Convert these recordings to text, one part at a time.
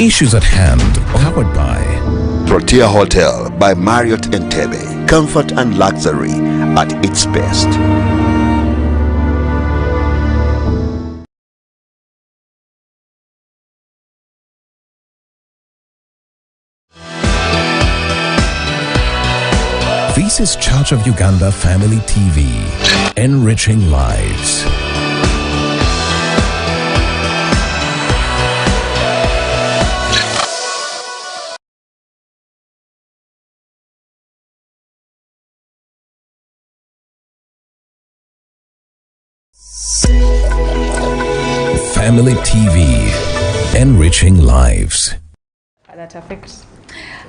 Issues at Hand, powered by Protea Hotel by Marriott Entebbe. Comfort and luxury at its best. This is Church of Uganda Family TV, enriching lives. Family TV, enriching lives. That affects.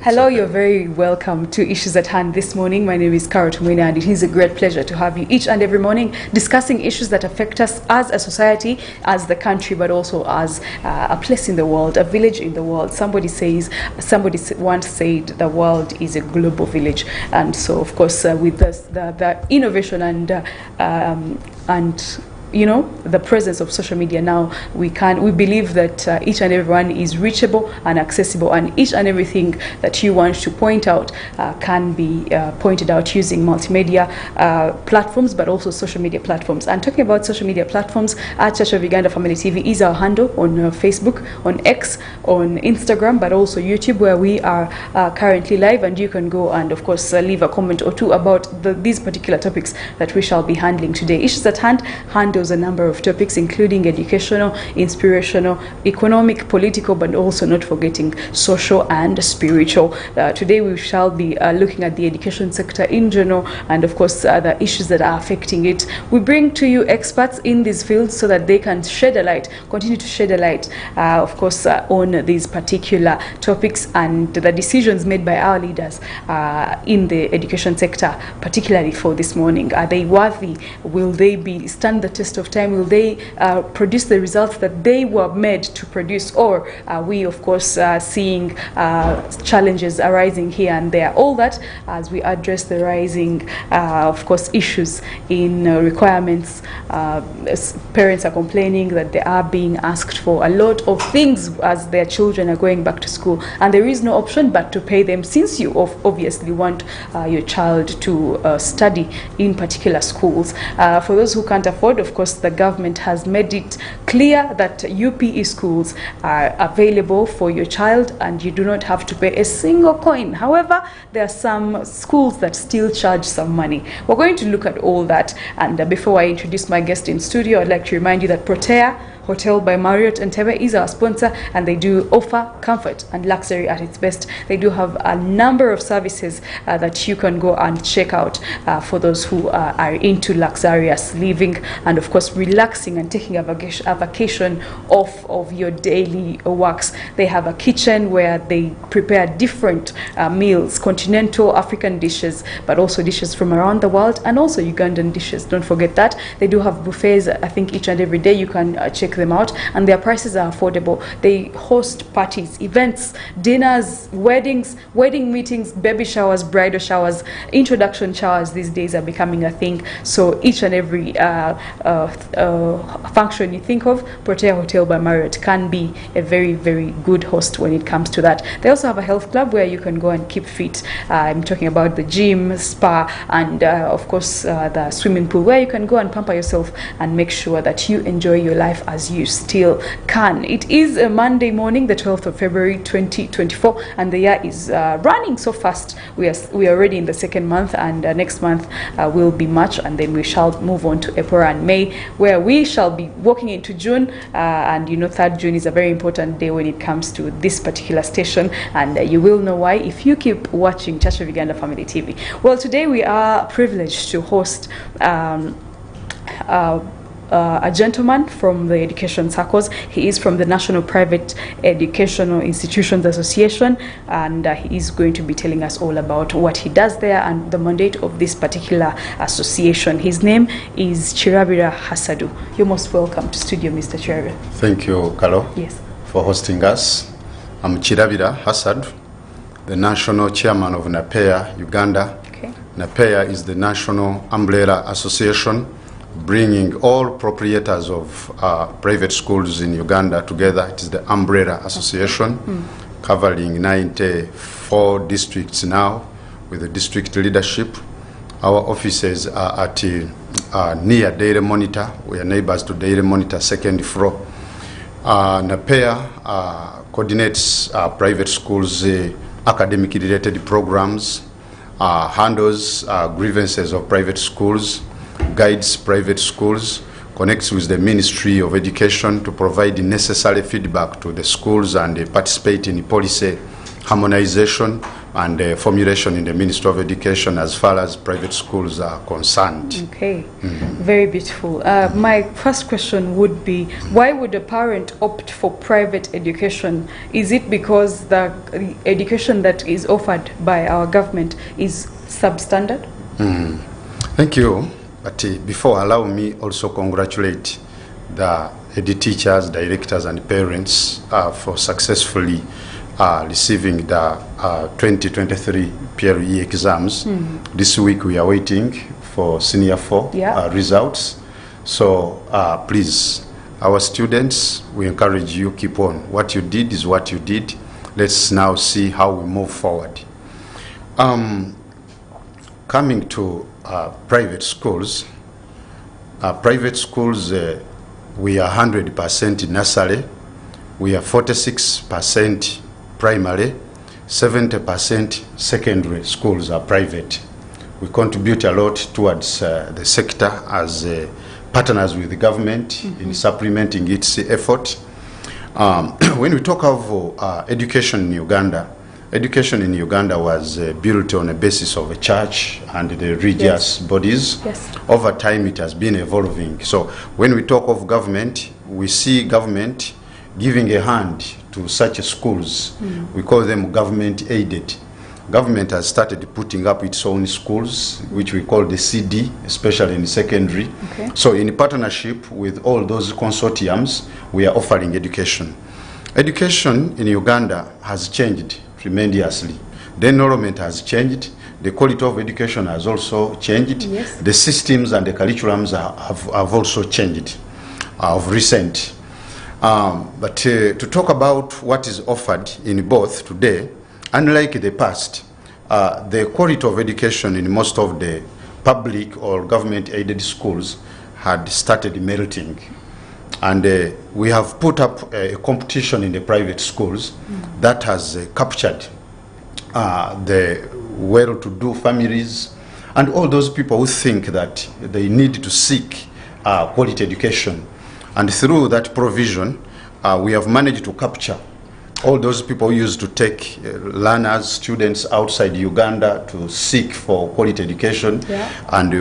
Hello, you're very welcome to Issues at Hand this morning. My name is Carol Tumwina, and it is a great pleasure to have you each and every morning discussing issues that affect us as a society, as the country, but also as a place in the world, a village in the world. Somebody once said the world is a global village, and so of course with this, the innovation and you know, the presence of social media now, we believe that each and everyone is reachable and accessible, and each and everything that you want to point out can be pointed out using multimedia platforms, but also social media platforms. And talking about social media platforms, at Church of Uganda Family TV is our handle on Facebook, on X, on Instagram, but also YouTube, where we are currently live, and you can go and of course leave a comment or two about these particular topics that we shall be handling today. Issues at Hand handles a number of topics, including educational, inspirational, economic, political, but also not forgetting social and spiritual. Today we shall be looking at the education sector in general, and of course the issues that are affecting it. We bring to you experts in these fields so that they can shed a light, continue to shed a light, of course, on these particular topics and the decisions made by our leaders in the education sector, particularly for this morning. Are they worthy? Will they stand the test of time? Will they produce the results that they were made to produce, or are we of course seeing challenges arising here and there? All that as we address the rising of course issues in requirements. Parents are complaining that they are being asked for a lot of things as their children are going back to school, and there is no option but to pay them, since you obviously want your child to study in particular schools. For those who can't afford, of course, the government has made it clear that UPE schools are available for your child and you do not have to pay a single coin. However, there are some schools that still charge some money. We're going to look at all that, and before I introduce my guest in studio, I'd like to remind you that Protea Hotel by Marriott Entebbe is our sponsor, and they do offer comfort and luxury at its best. They do have a number of services that you can go and check out for those who are into luxurious living and of course relaxing and taking a vacation off of your daily works. They have a kitchen where they prepare different meals, continental African dishes, but also dishes from around the world, and also Ugandan dishes. Don't forget that. They do have buffets, I think, each and every day. You can check them out, and their prices are affordable. They host parties, events, dinners, weddings, wedding meetings, baby showers, bridal showers, introduction showers. These days are becoming a thing. So each and every function you think of, Protea Hotel by Marriott can be a very, very good host when it comes to that. They also have a health club where you can go and keep fit. I'm talking about the gym, spa, and of course the swimming pool, where you can go and pamper yourself and make sure that you enjoy your life as you still can. It is a Monday morning, the 12th of February 2024, and the year is running so fast. We are already in the second month, and next month will be March, and then we shall move on to April and May, where we shall be walking into June, and you know 3rd June is a very important day when it comes to this particular station, and you will know why if you keep watching Church of Uganda Family TV. Well, today we are privileged to host a gentleman from the education circles. He is from the National Private Educational Institutions Association, and he is going to be telling us all about what he does there and the mandate of this particular association. His name is Chirabira Hasadu. You're most welcome to studio, Mr. Chirabira. Thank you, Carlo, yes, for hosting us. I'm Chirabira Hasadu, the National Chairman of NAPEA Uganda. Okay. NAPEA is the National Umbrella Association bringing all proprietors of private schools in Uganda together. It is the Umbrella Association, covering 94 districts now with the district leadership. Our offices are at near Daily Monitor. We are neighbors to Daily Monitor, second floor. NAPEA coordinates private schools' academic-related programs, handles grievances of private schools, guides private schools, connects with the Ministry of Education to provide the necessary feedback to the schools and participate in policy harmonization and formulation in the Ministry of Education as far as private schools are concerned. Okay, very beautiful. My first question would be, why would a parent opt for private education? Is it because the education that is offered by our government is substandard? Thank you. But before, allow me also congratulate the head teachers, directors and parents for successfully receiving the 2023 PLE exams. This week we are waiting for Senior 4 results. So please, our students, we encourage you, keep on. What you did is what you did. Let's now see how we move forward. Coming to private schools, we are 100% nursery, we are 46% primary, 70% secondary schools are private. We contribute a lot towards the sector as partners with the government in supplementing its effort. When we talk of education in Uganda was built on a basis of a church and the religious bodies. Over time it has been evolving. So when we talk of government, we see government giving a hand to such schools. We call them government aided. Government has started putting up its own schools, which we call the CD, especially in secondary. So in partnership with all those consortiums, we are offering education. Education in Uganda has changed tremendously. The enrollment has changed. The quality of education has also changed. The systems and the curriculums have also changed of recent. But to talk about what is offered in both today, unlike the past, the quality of education in most of the public or government-aided schools had started melting. And we have put up a competition in the private schools that has captured the well-to-do families and all those people who think that they need to seek quality education. And through that provision, we have managed to capture all those people who used to take learners, students outside Uganda to seek for quality education, and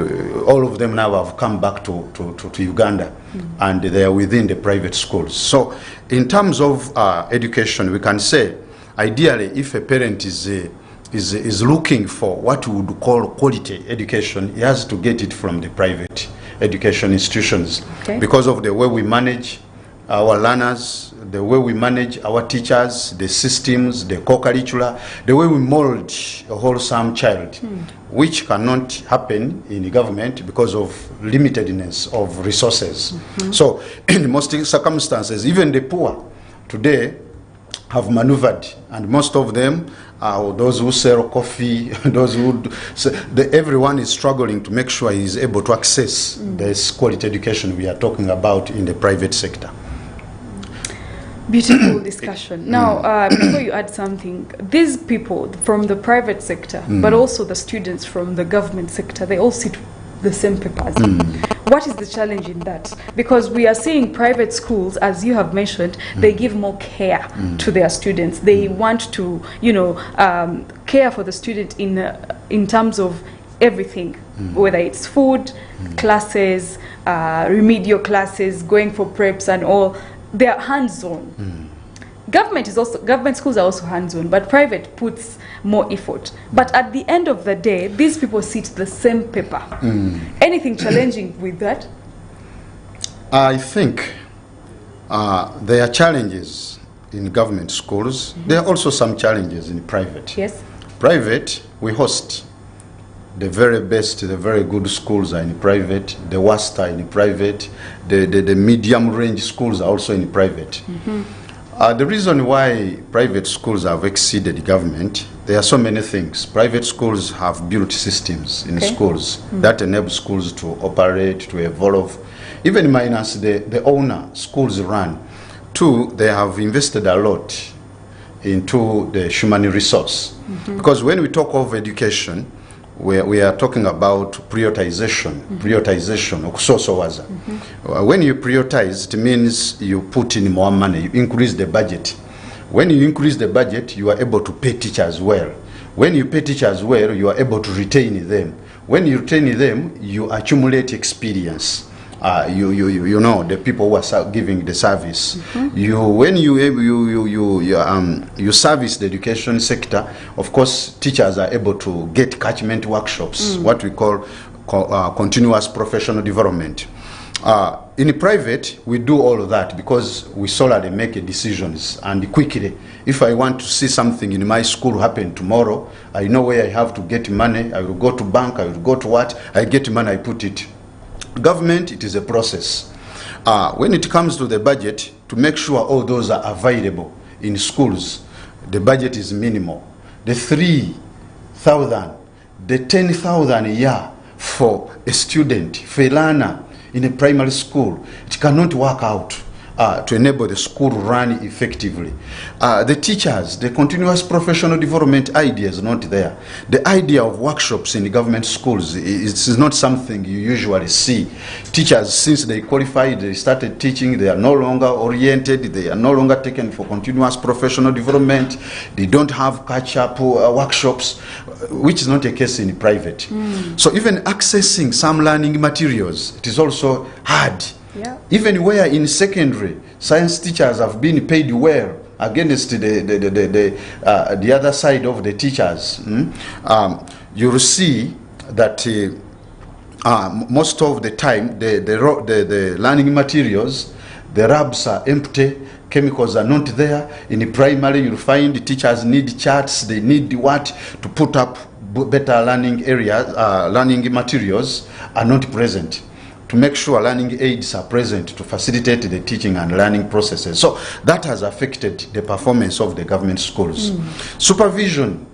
all of them now have come back to Uganda, and they are within the private schools. So in terms of education, we can say, ideally, if a parent is looking for what we would call quality education, he has to get it from the private education institutions, because of the way we manage our learners, the way we manage our teachers, the systems, the co-curricula, the way we mold a wholesome child, which cannot happen in the government because of limitedness of resources. So in most circumstances, even the poor today have maneuvered, and most of them are those who sell coffee, those who everyone is struggling to make sure he is able to access this quality education we are talking about in the private sector. Beautiful discussion. Now, before you add something, these people from the private sector, but also the students from the government sector, they all sit the same papers. What is the challenge in that? Because we are seeing private schools, as you have mentioned, they give more care to their students. They want to, care for the student in terms of everything, whether it's food, classes, remedial classes, going for preps and all. They are hands-on. Government schools are also hands-on, but private puts more effort. But at the end of the day, these people sit the same paper. Anything challenging with that? I think there are challenges in government schools. There are also some challenges in private. Yes. Private, we host The very best, the very good schools are in private. The worst are in private. The medium range schools are also in private. The reason why private schools have exceeded government, there are so many things. Private schools have built systems in schools that enable schools to operate, to evolve, even minus the owner schools run. Two, they have invested a lot into the human resource. Because when we talk of education, we are talking about prioritization. When you prioritize, it means you put in more money, you increase the budget. When you increase the budget, you are able to pay teachers well. When you pay teachers well, you are able to retain them. When you retain them, you accumulate experience. You know the people who are giving the service. When you service the education sector, of course, teachers are able to get catchment workshops, what we call continuous professional development. In private, we do all of that because we solely make decisions and quickly. If I want to see something in my school happen tomorrow, I know where I have to get money. I will go to bank. I will go to what? I get money. I put it. Government, it is a process. When it comes to the budget, to make sure all those are available in schools, the budget is minimal. The 3,000, the 10,000 a year for a student, for a learner in a primary school, it cannot work out to enable the school to run effectively. The teachers, the continuous professional development idea is not there. The idea of workshops in the government schools is not something you usually see. Teachers, since they qualified, they started teaching, they are no longer oriented, they are no longer taken for continuous professional development, they don't have catch-up workshops, which is not the case in private. So even accessing some learning materials, it is also hard. Yeah. Even where in secondary, science teachers have been paid well against the other side of the teachers. You'll see that most of the time the learning materials, the labs are empty, chemicals are not there. In the primary, you'll find the teachers need charts, they need what to put up better learning areas, learning materials are not present. To make sure learning aids are present to facilitate the teaching and learning processes. So that has affected the performance of the government schools. Supervision,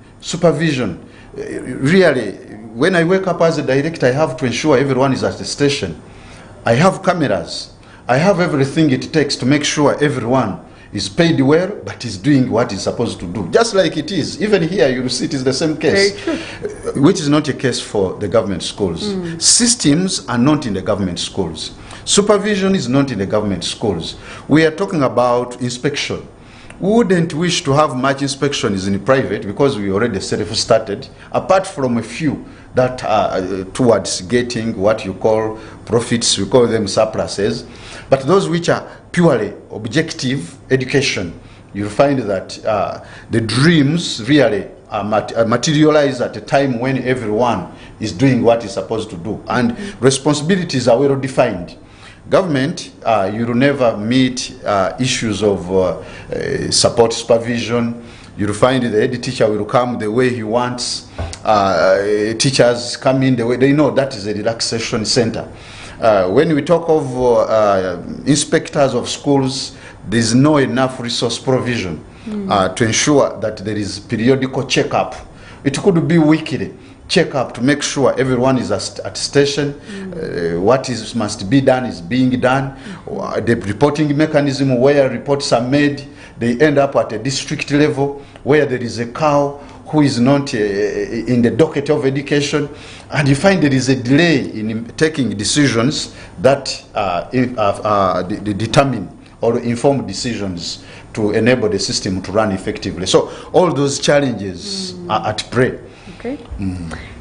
really, when I wake up as a director, I have to ensure everyone is at the station. I have cameras. I have everything it takes to make sure everyone is paid well, but is doing what he's supposed to do. Just like it is. Even here, you see it is the same case. Very true. Which is not the case for the government schools. Systems are not in the government schools. Supervision is not in the government schools. We are talking about inspection. We wouldn't wish to have much inspections in private because we already self-started, apart from a few that are towards getting what you call profits, we call them surpluses. But those which are purely objective education, you'll find that the dreams really are materialized at a time when everyone is doing what he's supposed to do. And responsibilities are well defined. Government, you will never meet issues of support supervision. You'll find the head teacher will come the way he wants. Teachers come in the way they know. That is a relaxation center. When we talk of inspectors of schools, there is no enough resource provision to ensure that there is periodical checkup. It could be weekly checkup to make sure everyone is at station. What must be done is being done. The reporting mechanism where reports are made, they end up at a district level where there is a cow who is not in the docket of education, and you find there is a delay in taking decisions that determine or inform decisions to enable the system to run effectively. So all those challenges are at play. Okay.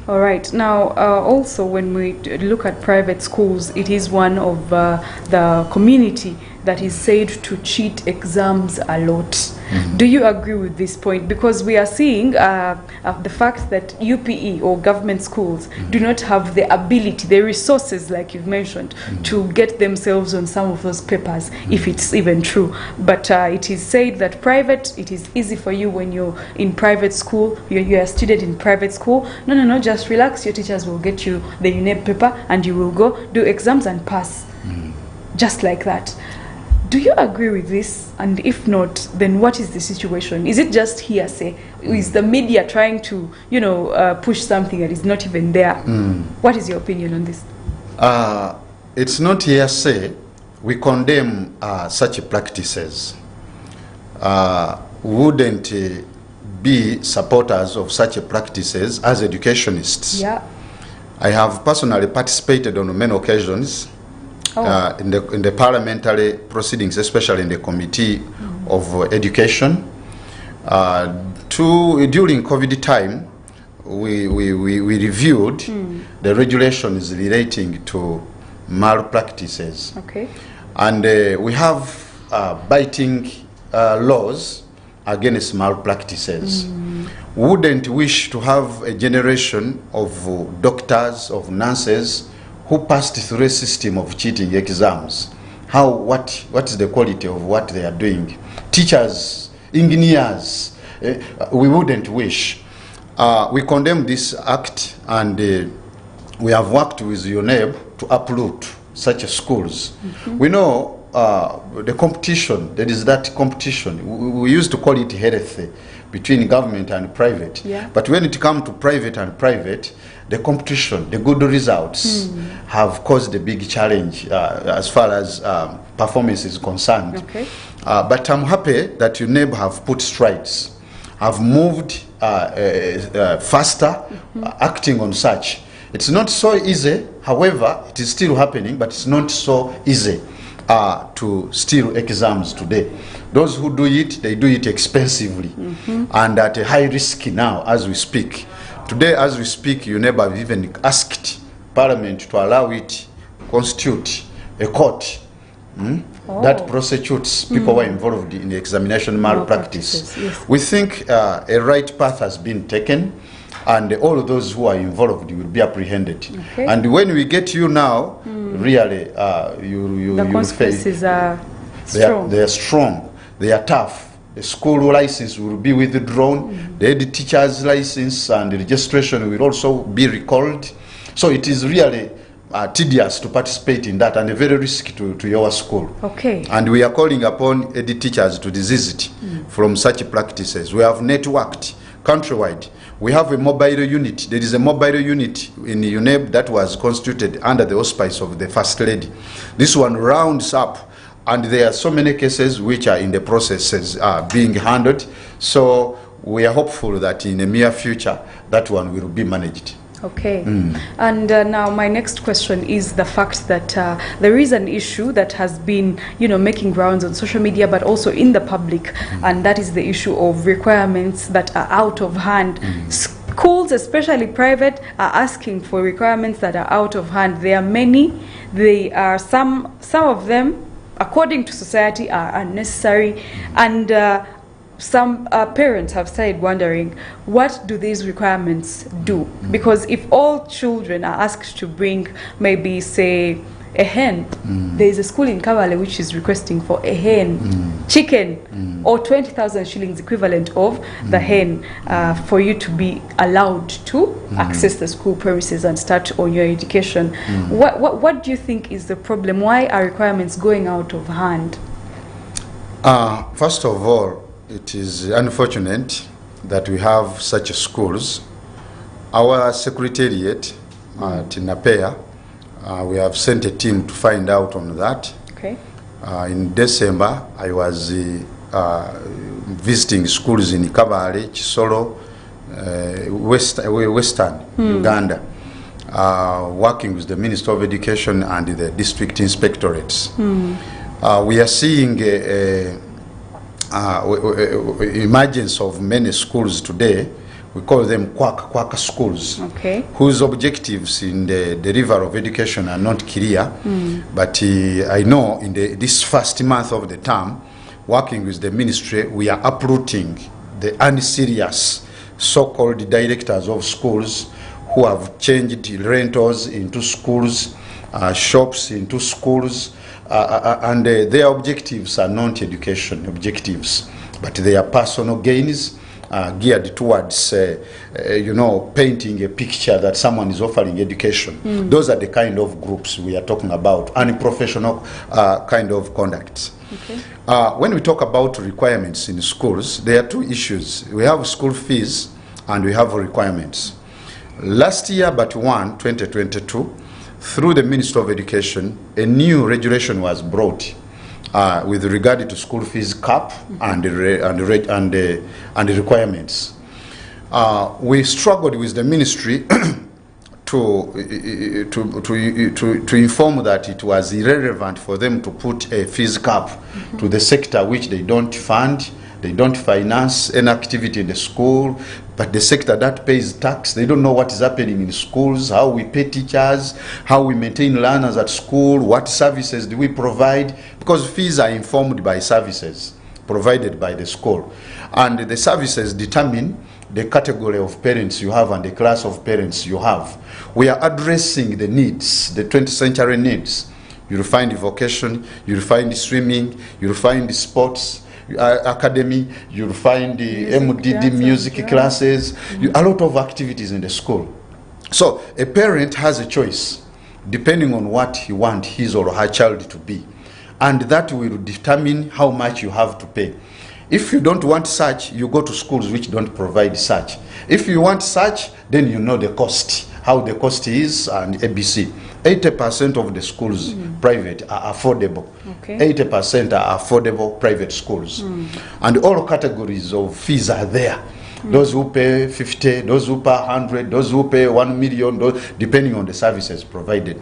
All right. Now, also when we look at private schools, it is one of the community that is said to cheat exams a lot. Do you agree with this point? Because we are seeing the fact that UPE or government schools do not have the ability, the resources, like you've mentioned, to get themselves on some of those papers, if it's even true. But it is said that private, it is easy for you when you're in private school, you're a student in private school. No, just relax. Your teachers will get you the UNEB paper and you will go do exams and pass. Just like that. Do you agree with this? And if not, then what is the situation? Is it just hearsay? Is the media trying to, push something that is not even there? What is your opinion on this? It's not hearsay. We condemn such practices. Wouldn't be supporters of such practices as educationists. Yeah. I have personally participated on many occasions in the parliamentary proceedings, especially in the Committee of Education. During COVID time, we reviewed the regulations relating to malpractices. Okay. And we have biting laws against malpractices. Wouldn't wish to have a generation of doctors, of nurses, who passed through a system of cheating exams. What is the quality of what they are doing? Teachers, engineers, we wouldn't wish. We condemn this act, and we have worked with UNEB to uproot such schools. We know the competition, there is that competition. We used to call it healthy between government and private. Yeah. But when it comes to private and private, the competition, the good results have caused a big challenge as far as performance is concerned. Okay. But I'm happy that UNEB have put strides, have moved faster, acting on such. It's not so easy, however, it is still happening, but it's not so easy to steal exams today. Those who do it, they do it expensively and at a high risk now as we speak. Today, as we speak, UNEB have even asked Parliament to allow it constitute a court that prosecutes people who are involved in the examination malpractice. Yes. We think a right path has been taken, and all of those who are involved will be apprehended. Okay. And when we get you now, really, The consequences are strong. They are strong. They are tough. The school license will be withdrawn. The head teacher's license and the registration will also be recalled. So it is really tedious to participate in that and a very risky to your school. Okay. And we are calling upon head teachers to desist from such practices. We have networked countrywide. We have a mobile unit. There is a mobile unit in UNEB that was constituted under the auspice of the First Lady. This one rounds up, and there are so many cases which are in the processes being handled. So we are hopeful that in the near future, that one will be managed. Okay. And now my next question is the fact that there is an issue that has been, making rounds on social media, but also in the public, and that is the issue of requirements that are out of hand. Schools, especially private, are asking for requirements that are out of hand. There are many. They are some of them, according to society, are unnecessary, and some parents have started wondering, what do these requirements do? Because if all children are asked to bring maybe, say, a hen, there is a school in Kabale which is requesting for a hen, chicken, or 20,000 shillings equivalent of the hen for you to be allowed to access the school premises and start on your education. What do you think is the problem? Why are requirements going out of hand? First of all, it is unfortunate that we have such schools. Our secretariat at Napea, we have sent a team to find out on that. Okay. In December, I was visiting schools in Kabale, Chisolo, Western Uganda, working with the Minister of Education and the district inspectorates. We are seeing emergence of many schools today We call them quack schools, whose objectives in the delivery of education are not clear. But I know in this first month of the term, working with the ministry, we are uprooting the unserious so-called directors of schools who have changed rentals into schools, shops into schools, and their objectives are not education objectives, but they are personal gains geared towards, painting a picture that someone is offering education. Those are the kind of groups we are talking about, unprofessional kind of conduct. When we talk about requirements in schools, there are two issues. We have school fees and we have requirements. Last year, but 2022, through the Ministry of Education, a new regulation was brought with regard to school fees cap and the requirements. We struggled with the ministry to inform that it was irrelevant for them to put a fees cap to the sector which they don't fund. They don't finance any activity in the school, but the sector that pays tax, they don't know what is happening in schools, how we pay teachers, how we maintain learners at school, what services do we provide, because fees are informed by services provided by the school. And the services determine the category of parents you have and the class of parents you have. We are addressing the needs, the 20th century needs. You'll find vocation, you'll find swimming, you'll find sports, academy, you'll find the MDD music classes, a lot of activities in the school. So a parent has a choice depending on what he wants his or her child to be, and that will determine how much you have to pay. If you don't want such, you go to schools which don't provide such. If you want such, then you know the cost, how the cost is, and ABC. 80% of the schools private are affordable. 80% are affordable private schools. And all categories of fees are there. Those who pay 50, those who pay 100, those who pay 1 million, depending on the services provided.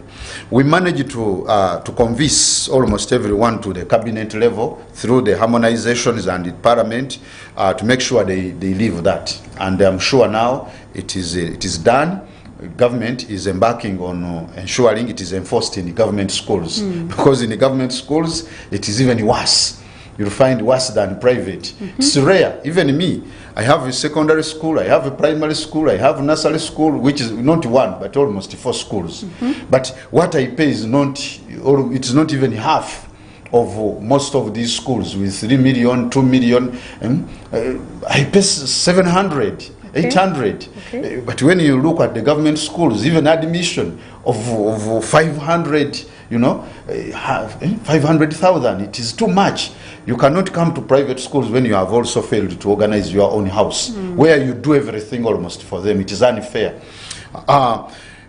We managed to convince almost everyone to the cabinet level through the harmonizations and the parliament to make sure they leave that. And I'm sure now it is done. Government is embarking on ensuring it is enforced in the government schools, because in the government schools it is even worse. You'll find worse than private. It's rare. Even me, I have a secondary school, I have a primary school, I have a nursery school, which is not one but almost 4 schools. But what I pay is not, or it's not even half of most of these schools with 3 million, 2 million. I pay 700. 800. But when you look at the government schools, even admission of 500, 500,000, it is too much. You cannot come to private schools when you have also failed to organize your own house, where you do everything almost for them. It is unfair.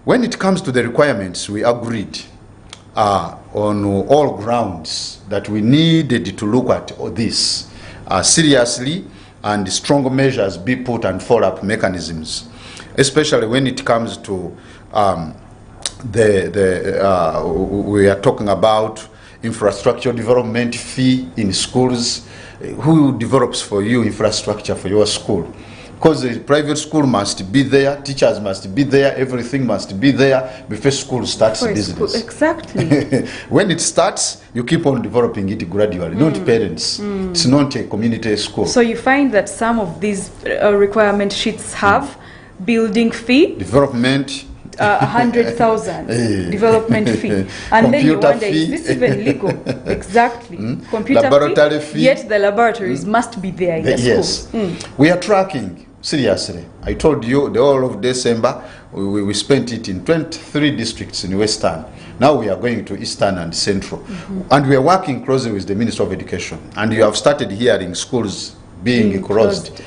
When it comes to the requirements, we agreed on all grounds that we needed to look at this seriously, and strong measures be put and follow-up mechanisms, especially when it comes to we are talking about infrastructure development fee in schools. Who develops for you infrastructure for your school? Because the private school must be there, teachers must be there, everything must be there before school starts business. Exactly. When it starts, you keep on developing it gradually, not parents. It's not a community school. So you find that some of these requirement sheets have building fee, development, 100,000 development fee, and then you wonder, is this even legal? Exactly. Computer laboratory fee, yet the laboratories must be there in the schools. We are tracking seriously. I told you the whole of December we spent it in 23 districts in Western. Now we are going to Eastern and Central, and we are working closely with the Ministry of Education, and you have started hearing schools being closed.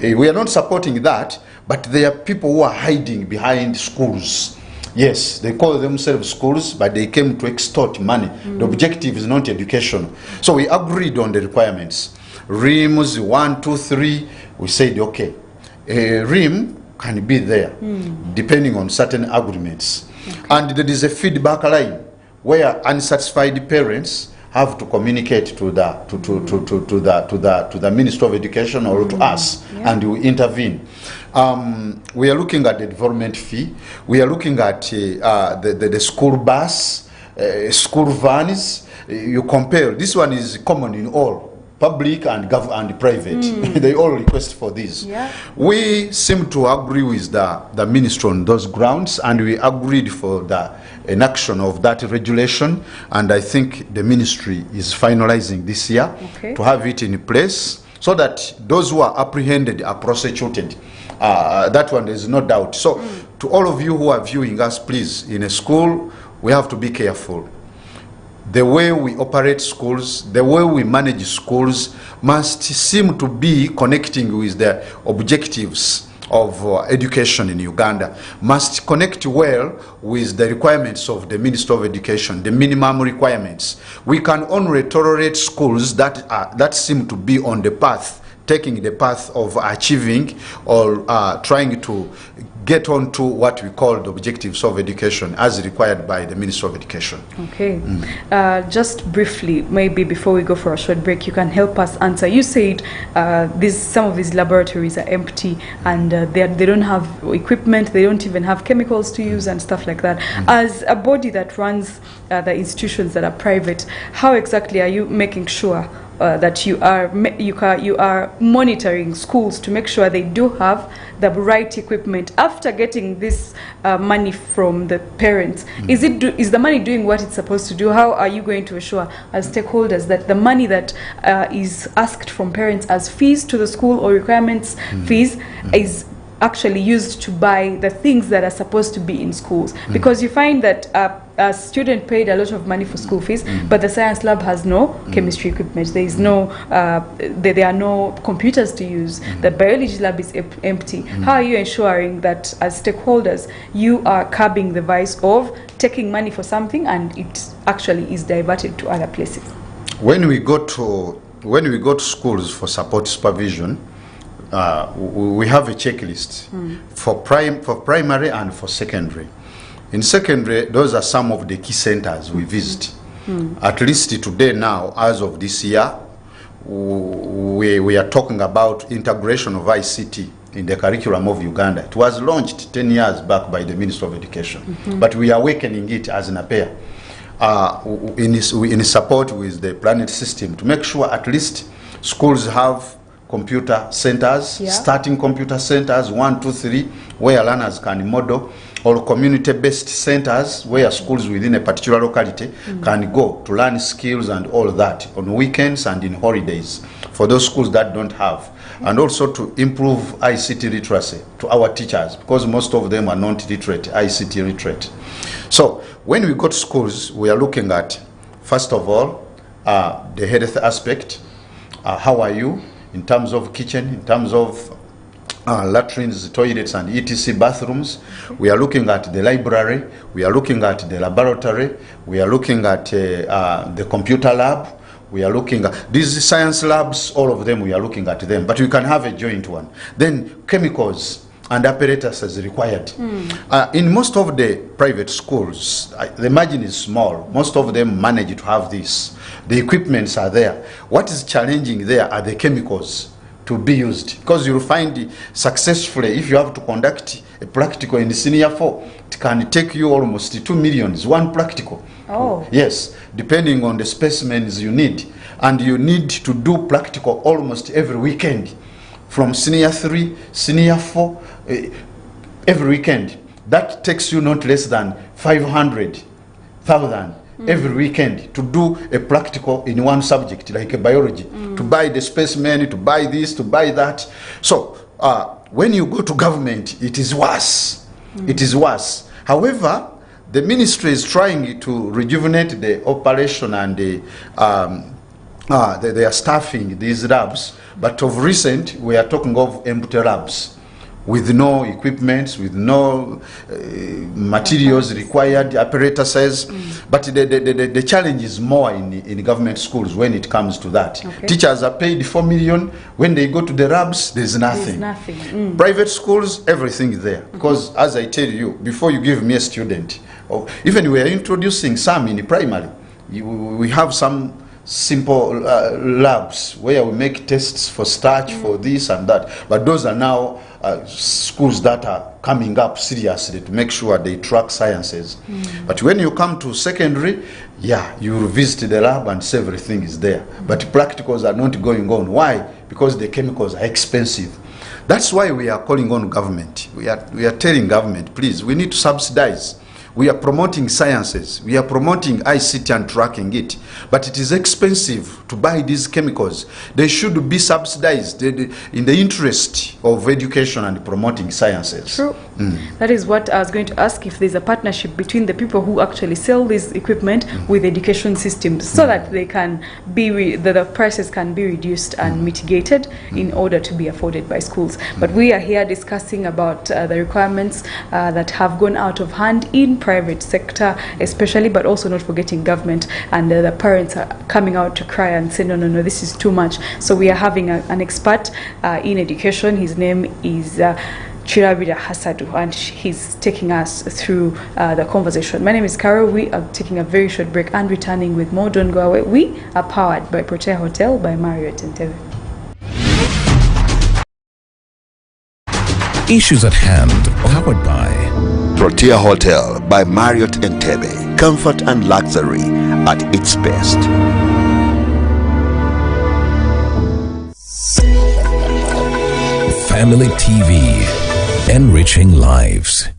We are not supporting that, but there are people who are hiding behind schools. Yes, they call themselves schools, but they came to extort money. The objective is not education. So we agreed on the requirements. RIMs 1, 2, 3, we said, okay, a RIM can be there, depending on certain agreements. And there is a feedback line where unsatisfied parents have to communicate to the Ministry of Education or to us, and we intervene. We are looking at the development fee. We are looking at the school bus, school vans. You compare. This one is common in all. Public and private, they all request for this. We seem to agree with the ministry on those grounds, and we agreed for the enaction of that regulation, and I think the ministry is finalizing this year to have it in place so that those who are apprehended are prosecuted. That one is no doubt. So to all of you who are viewing us, please, in a school, we have to be careful. The way we operate schools, the way we manage schools must seem to be connecting with the objectives of education in Uganda, must connect well with the requirements of the Ministry of Education, the minimum requirements. We can only tolerate schools that seem to be on the path, taking the path of achieving or trying to get on to what we call the objectives of education as required by the Ministry of Education. Okay. Just briefly, maybe before we go for a short break, you can help us answer. You said some of these laboratories are empty and they don't have equipment, they don't even have chemicals to use and stuff like that. As a body that runs the institutions that are private, how exactly are you making sure that you are monitoring schools to make sure they do have the right equipment after getting this money from the parents? Is the money doing what it's supposed to do? How are you going to assure as stakeholders that the money that is asked from parents as fees to the school or requirements fees is actually used to buy the things that are supposed to be in schools? Because you find that a student paid a lot of money for school fees, but the science lab has no chemistry equipment. There is no, there are no computers to use. The biology lab is empty. How are you ensuring that as stakeholders you are curbing the vice of taking money for something and it actually is diverted to other places? When we go to schools for support supervision, we have a checklist for primary and for secondary. In secondary, those are some of the key centers we visit. At least today now, as of this year, we are talking about integration of ICT in the curriculum of Uganda. It was launched 10 years back by the Ministry of Education, but we are awakening it as NAPEA in support with the Planet System to make sure at least schools have computer centers, starting computer centers, 1, 2, 3, where learners can model, or community-based centers where schools within a particular locality can go to learn skills and all that on weekends and in holidays for those schools that don't have. And also to improve ICT literacy to our teachers, because most of them are not literate, ICT literate. So when we go to schools, we are looking at, first of all, the health aspect. How are you in terms of kitchen, in terms of latrines, toilets and etc. bathrooms? We are looking at the library, we are looking at the laboratory, we are looking at the computer lab, we are looking at these science labs, all of them we are looking at them, but we can have a joint one. Then chemicals and apparatus as required. In most of the private schools, the margin is small. Most of them manage to have this. The equipments are there. What is challenging there are the chemicals to be used, because you'll find successfully, if you have to conduct a practical in the senior 4, it can take you almost 2 million, one practical. Oh. Yes, depending on the specimens you need. And you need to do practical almost every weekend, from senior 3, senior 4, every weekend. That takes you not less than 500,000 every weekend to do a practical in one subject, like a biology, to buy the specimen, to buy this, to buy that. So when you go to government, it is worse. It is worse. However, the ministry is trying to rejuvenate the operation and they are staffing these labs. But of recent, we are talking of empty labs with no equipment, with no materials required, apparatuses. But the challenge is more in government schools when it comes to that. Okay. Teachers are paid 4 million. When they go to the labs, there's nothing. Private schools, everything is there. Because as I tell you, before you give me a student, or even we are introducing some in the primary, we have some simple labs where we make tests for starch, for this and that. But those are now schools that are coming up seriously to make sure they track sciences. But when you come to secondary, yeah, you will visit the lab and see everything is there. But practicals are not going on. Why? Because the chemicals are expensive. That's why we are calling on government. We are telling government, please, we need to subsidize. We are promoting sciences. We are promoting ICT and tracking it. But it is expensive to buy these chemicals. They should be subsidized in the interest of education and promoting sciences. True. That is what I was going to ask, if there's a partnership between the people who actually sell this equipment with education systems, so that they can be the prices can be reduced and mitigated in order to be afforded by schools. But we are here discussing about the requirements that have gone out of hand in private sector especially, but also not forgetting government, and the parents are coming out to cry and say, no, this is too much. So we are having an expert in education. His name is Chirabira Hasadu, and he's taking us through the conversation. My name is Carol. We are taking a very short break and returning with more. Don't go away. We are powered by Protea Hotel by Marriott Entebbe. Issues at hand, powered by Protea Hotel by Marriott Entebbe. Comfort and luxury at its best. Family TV, enriching lives.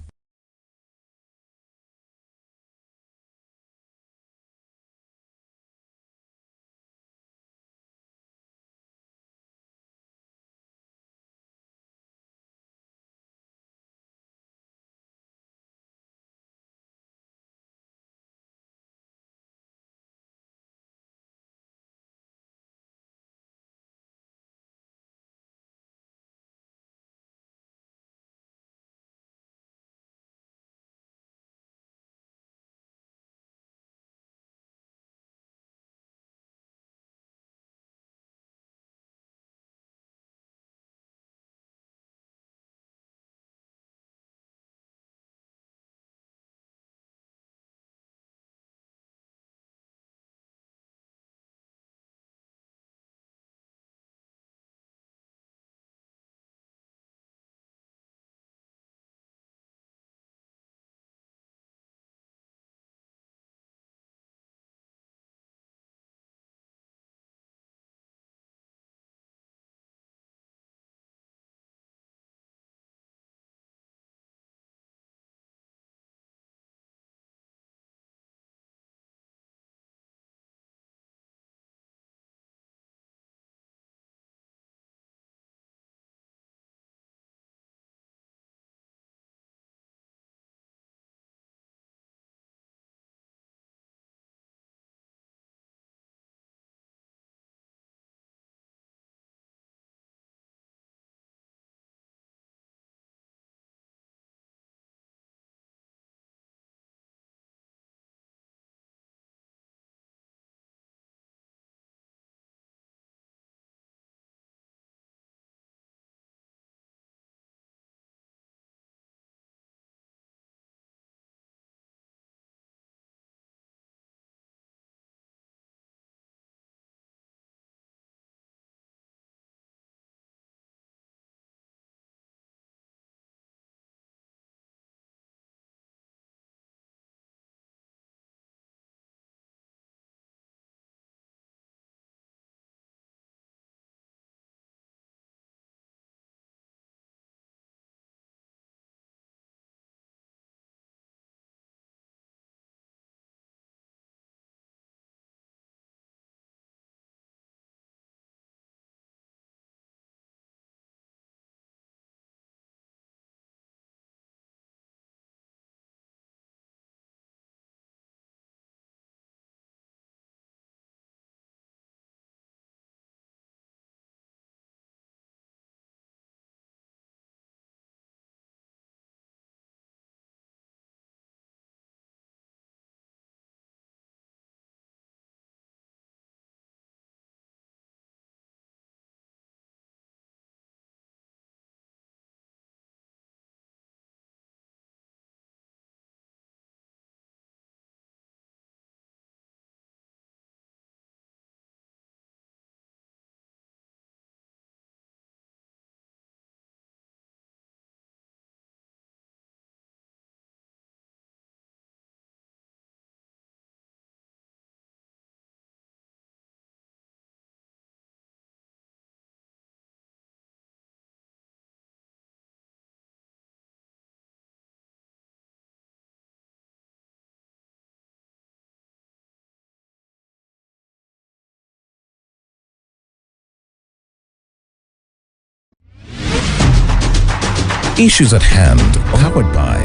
Issues at Hand, powered by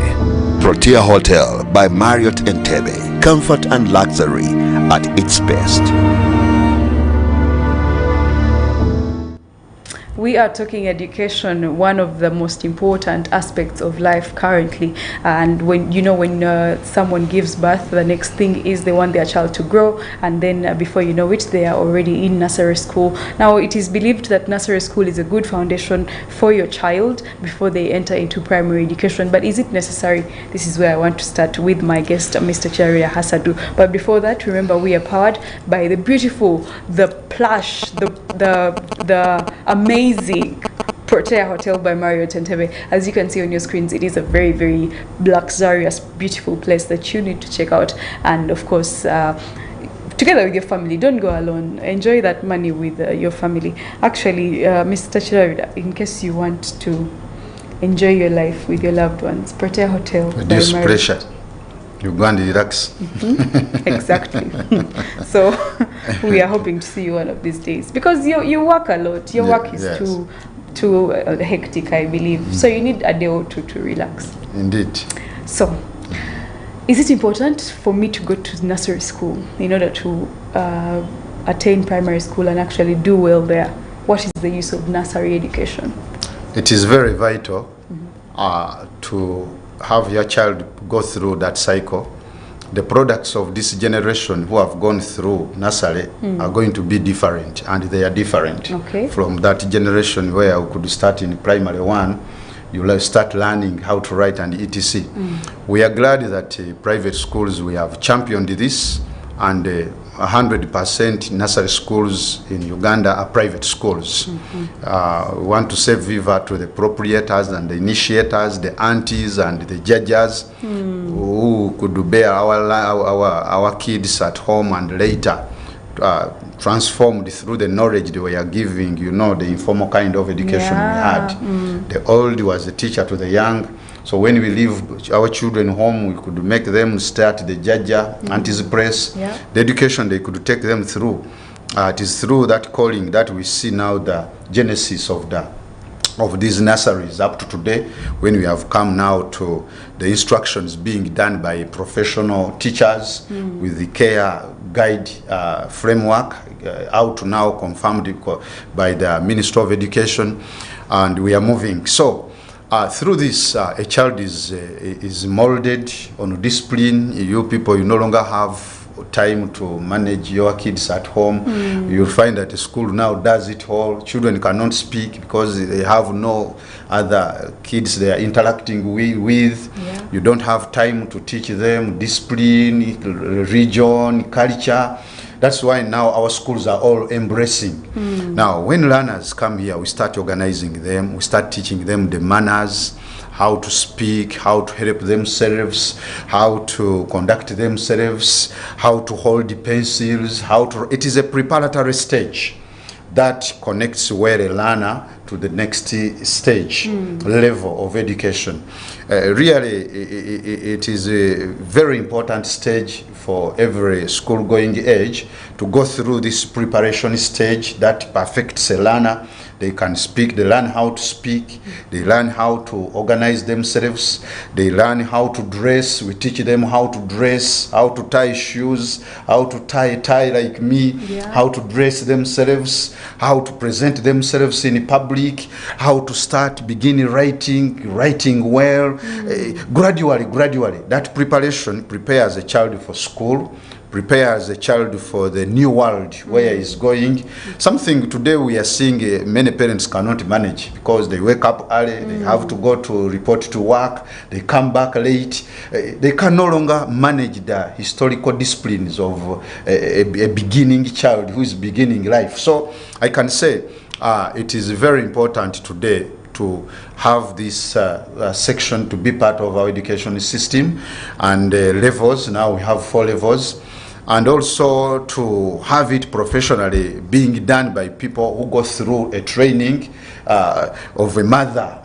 Protea Hotel by Marriott Entebbe. Comfort and luxury at its best. We are talking education, one of the most important aspects of life currently. And when someone gives birth, the next thing is they want their child to grow, and then before you know it, they are already in nursery school. Now, it is believed that nursery school is a good foundation for your child before they enter into primary education. But is it necessary? This is where I want to start with my guest, Mr. Cheria Hasadu. But before that, remember, we are powered by the beautiful, the plush, the amazing Protea Hotel by Marriott Entebbe. As you can see on your screens, it is a very, very luxurious, beautiful place that you need to check out. And of course, together with your family. Don't go alone. Enjoy that money with your family. Actually, Mr. Chirauda, in case you want to enjoy your life with your loved ones, Protea Hotel by Reduce Marriott. pressure. You go and relax. Exactly. So we are hoping to see you one of these days, because you work a lot. Your work is too hectic, I believe. So you need a day or two to relax. Indeed. So, is it important for me to go to nursery school in order to attain primary school and actually do well there? What is the use of nursery education? It is very vital to have your child go through that cycle. The products of this generation who have gone through nursery are going to be different, and they are different from that generation where we could start in primary one. You start learning how to write and etc. We are glad that private schools, we have championed this, and 100% nursery schools in Uganda are private schools. We want to say viva to the proprietors and the initiators, the aunties and the judges who could bear our kids at home and later transformed through the knowledge they were giving, the informal kind of education we had. The old was a teacher to the young. So when we leave our children home, we could make them start the Jaja, Auntie's Press, the education they could take them through. It is through that calling that we see now the genesis of these nurseries up to today, when we have come now to the instructions being done by professional teachers with the care guide framework, out now confirmed by the Ministry of Education, and we are moving. So through this, a child is molded on discipline. You people, you no longer have time to manage your kids at home. You'll find that the school now does it all. Children cannot speak because they have no other kids they are interacting with. You don't have time to teach them discipline, religion, culture. That's why now our schools are all embracing. Now, when learners come here, we start organizing them. We start teaching them the manners, how to speak, how to help themselves, how to conduct themselves, how to hold the pencils, it is a preparatory stage that connects where a learner to the next stage level of education. Really, it is a very important stage for every school-going age to go through this preparation stage that perfects a learner. They can speak, they learn how to speak, they learn how to organize themselves, they learn how to dress. We teach them how to dress, how to tie shoes, how to tie a tie like me, how to dress themselves, how to present themselves in public, how to begin writing well. Gradually, that preparation prepares a child for school, prepares a child for the new world where he's going. Something today we are seeing many parents cannot manage because they wake up early, they have to go to report to work, they come back late. They can no longer manage the historical disciplines of a beginning child who is beginning life. So I can say it is very important today to have this section to be part of our education system, and levels. Now we have 4 levels, and also to have it professionally being done by people who go through a training of a mother,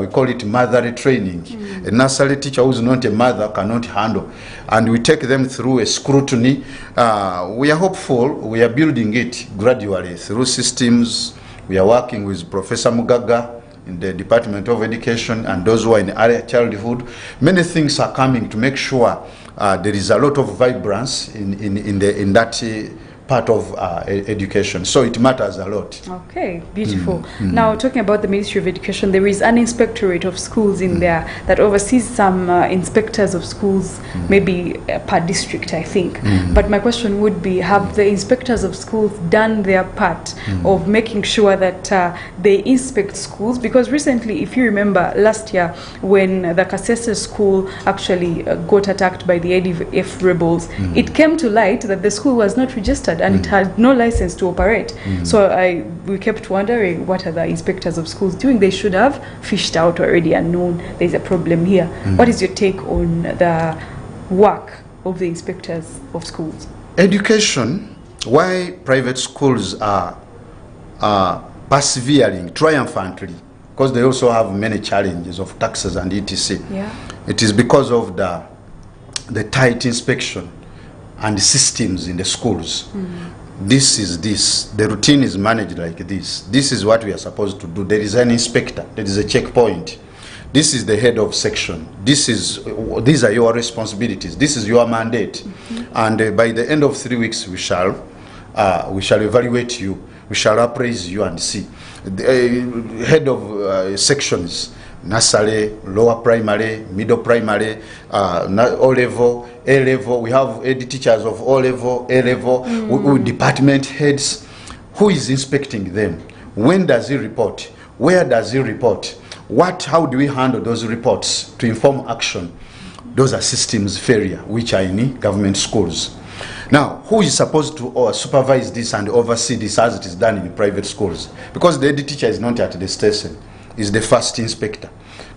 we call it motherly training. A nursery teacher who is not a mother cannot handle, and we take them through a scrutiny. We are hopeful, we are building it gradually through systems. We are working with Professor Mugaga in the Department of Education and those who are in early childhood. Many things are coming to make sure there is a lot of vibrance in that part of education. So it matters a lot. Okay, beautiful. Now, talking about the Ministry of Education, there is an inspectorate of schools in there that oversees some inspectors of schools, maybe per district, I think. But my question would be, have the inspectors of schools done their part of making sure that they inspect schools? Because recently, if you remember, last year, when the Kasese school actually got attacked by the ADF rebels, it came to light that the school was not registered and it had no license to operate. So we kept wondering, what are the inspectors of schools doing? They should have fished out already and known there's a problem here. What is your take on the work of the inspectors of schools? Education, why private schools are persevering triumphantly, because they also have many challenges of taxes and etc. Yeah. It is because of the tight inspection and systems in the schools. This is this. The routine is managed like this. This is what we are supposed to do. There is an inspector. There is a checkpoint. This is the head of section. These are your responsibilities. This is your mandate. And by the end of 3 weeks, we shall evaluate you. We shall appraise you and see. The head of sections, nursery, lower primary, middle primary, O level, A level. We have ed teachers of O level, A level, department heads. Who is inspecting them? When does he report? Where does he report? How do we handle those reports to inform action? Those are systems failure, which are in government schools. Now, who is supposed to supervise this and oversee this as it is done in private schools? Because the ed teacher is not at the station, is the first inspector.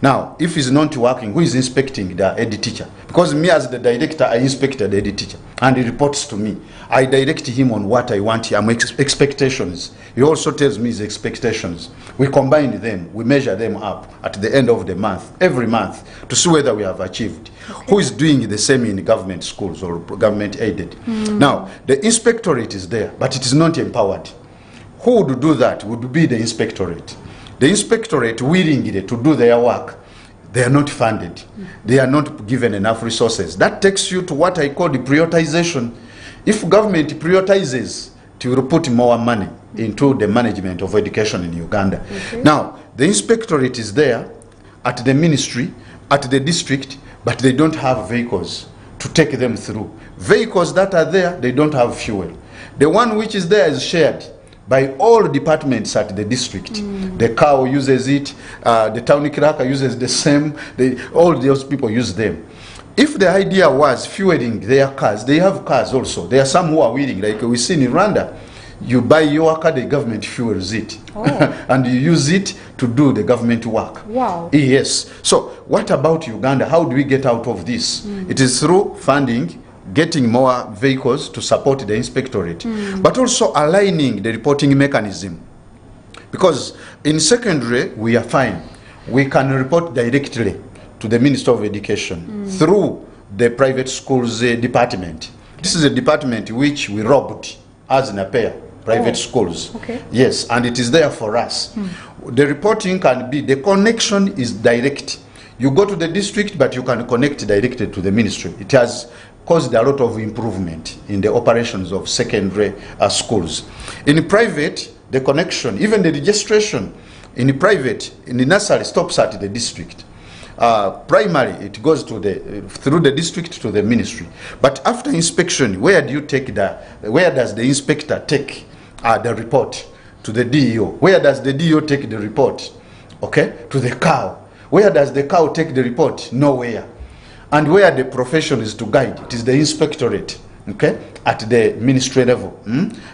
Now, if he's not working, who is inspecting the ed teacher? Because me as the director, I inspect the ed teacher and he reports to me. I direct him on what I want, expectations. He also tells me his expectations. We combine them, we measure them up at the end of the month, every month, to see whether we have achieved. Okay. Who is doing the same in government schools or government aided? Now, the inspectorate is there, but it is not empowered. Who would do that would be the inspectorate. The inspectorate willingly to do their work, they are not funded. They are not given enough resources. That takes you to what I call the prioritization. If government prioritizes, it will put more money into the management of education in Uganda. Okay. Now, the inspectorate is there at the ministry, at the district, but they don't have vehicles to take them through. Vehicles that are there, they don't have fuel. The one which is there is shared by all departments at the district. The cow uses it, the town clerk uses the same, all those people use them. If the idea was fueling their cars, they have cars also. There are some who are willing, like we see in Rwanda, you buy your car, the government fuels it. And you use it to do the government work. Wow. Yes. So what about Uganda? How do we get out of this? It is through funding, getting more vehicles to support the inspectorate, but also aligning the reporting mechanism. Because in secondary, we are fine. We can report directly to the Minister of Education through the private schools department. This is a department which we robbed as in a pair, private schools. Okay. Yes, and it is there for us. The reporting can be, the connection is direct. You go to the district, but you can connect directly to the ministry. It has caused a lot of improvement in the operations of secondary schools. In private, the connection, even the registration in private, in the nursery stops at the district. Primary, it goes to through the district to the ministry. But after inspection, where does the inspector take the report? To the DEO. Where does the DEO take the report? Okay, to the cow. Where does the cow take the report? Nowhere. And where the profession is to guide, it is the inspectorate, okay, at the ministry level.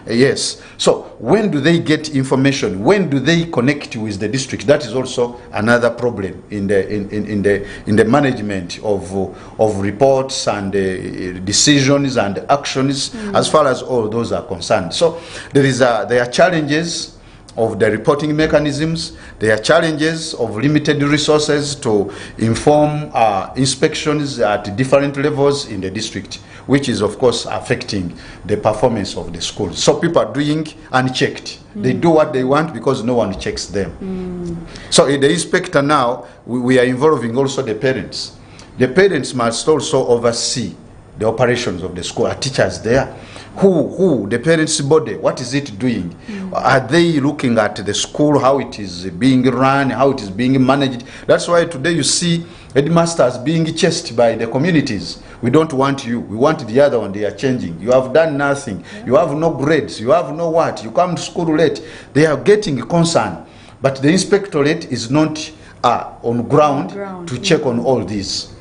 Yes. So when do they get information? When do they connect with the district? That is also another problem in the management of reports and decisions and actions as far as all those are concerned. So there are challenges of the reporting mechanisms. There are challenges of limited resources to inform inspections at different levels in the district, which is of course affecting the performance of the school. So people are doing unchecked. They do what they want because no one checks them. So in the inspector now, we are involving also the parents. The parents must also oversee the operations of the school. Are teachers there? Who? The parents' body, what is it doing? Are they looking at the school, how it is being run, how it is being managed? That's why today you see headmasters being chased by the communities. We don't want you. We want the other one. They are changing. You have done nothing. You have no grades. You have no what. You come to school late. They are getting concern. But the inspectorate is not on ground to check on all this.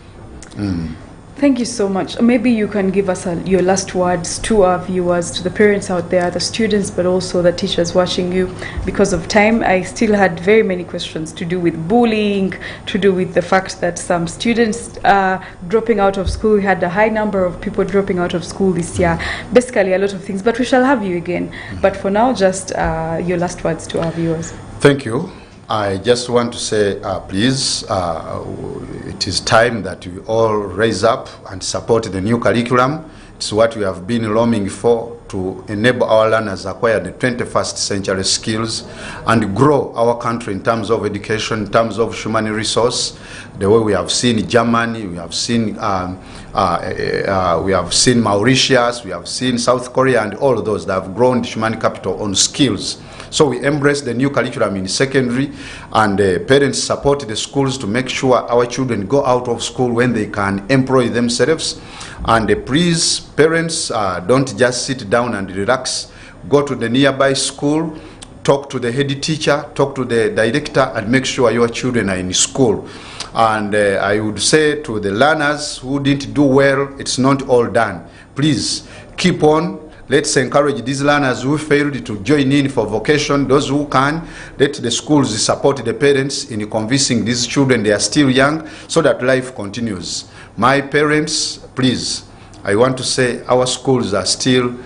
Thank you so much. Maybe you can give us your last words to our viewers, to the parents out there, the students, but also the teachers watching you. Because of time, I still had very many questions to do with bullying, to do with the fact that some students are dropping out of school. We had a high number of people dropping out of school this year. Basically, a lot of things, but we shall have you again. But for now, just your last words to our viewers. Thank you. I just want to say, please, it is time that we all raise up and support the new curriculum. It's what we have been longing for, to enable our learners acquire the 21st century skills and grow our country in terms of education, in terms of human resource. The way we have seen Germany, we have seen Mauritius, we have seen South Korea, and all of those that have grown human capital on skills. So we embrace the new curriculum in secondary, and parents support the schools to make sure our children go out of school when they can employ themselves. And please, parents, don't just sit down and relax. Go to the nearby school, talk to the head teacher, talk to the director, and make sure your children are in school. And I would say to the learners who didn't do well, it's not all done. Please keep on. Let's encourage these learners who failed to join in for vocation. Those who can, let the schools support the parents in convincing these children they are still young, so that life continues. My parents, please, I want to say our schools are still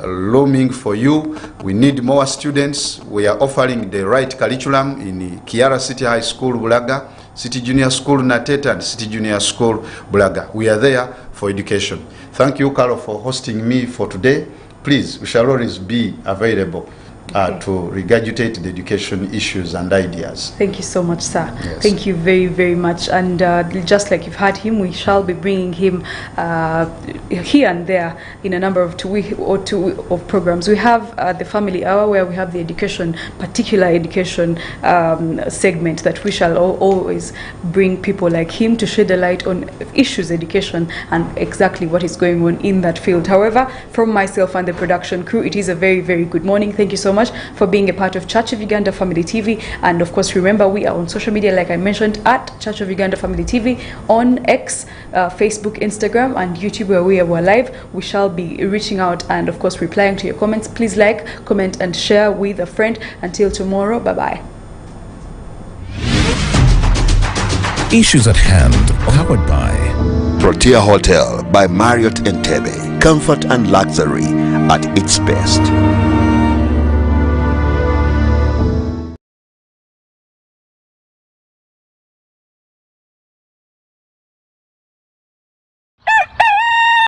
looming for you. We need more students. We are offering the right curriculum in Kiara City High School, Bulaga, City Junior School, Nateta, and City Junior School, Bulaga. We are there for education. Thank you, Carol, for hosting me for today. Please, we shall always be available to regurgitate the education issues and ideas. Thank you so much, sir. Yes. Thank you very, very much. And just like you've heard him, we shall be bringing him here and there in a number of two programs. We have the Family Hour, where we have the education, particular education segment that we shall always bring people like him to shed a light on issues education and exactly what is going on in that field. However, from myself and the production crew, it is a very, very good morning. Thank you so much for being a part of Church of Uganda Family TV. And of course, remember, we are on social media, like I mentioned, at Church of Uganda Family TV on X, Facebook, Instagram, and YouTube, where we are live. We shall be reaching out and of course replying to your comments. Please like, comment, and share with a friend. Until tomorrow, bye-bye. Issues at Hand, powered by Protea Hotel by Marriott Entebbe. Comfort and luxury at its best.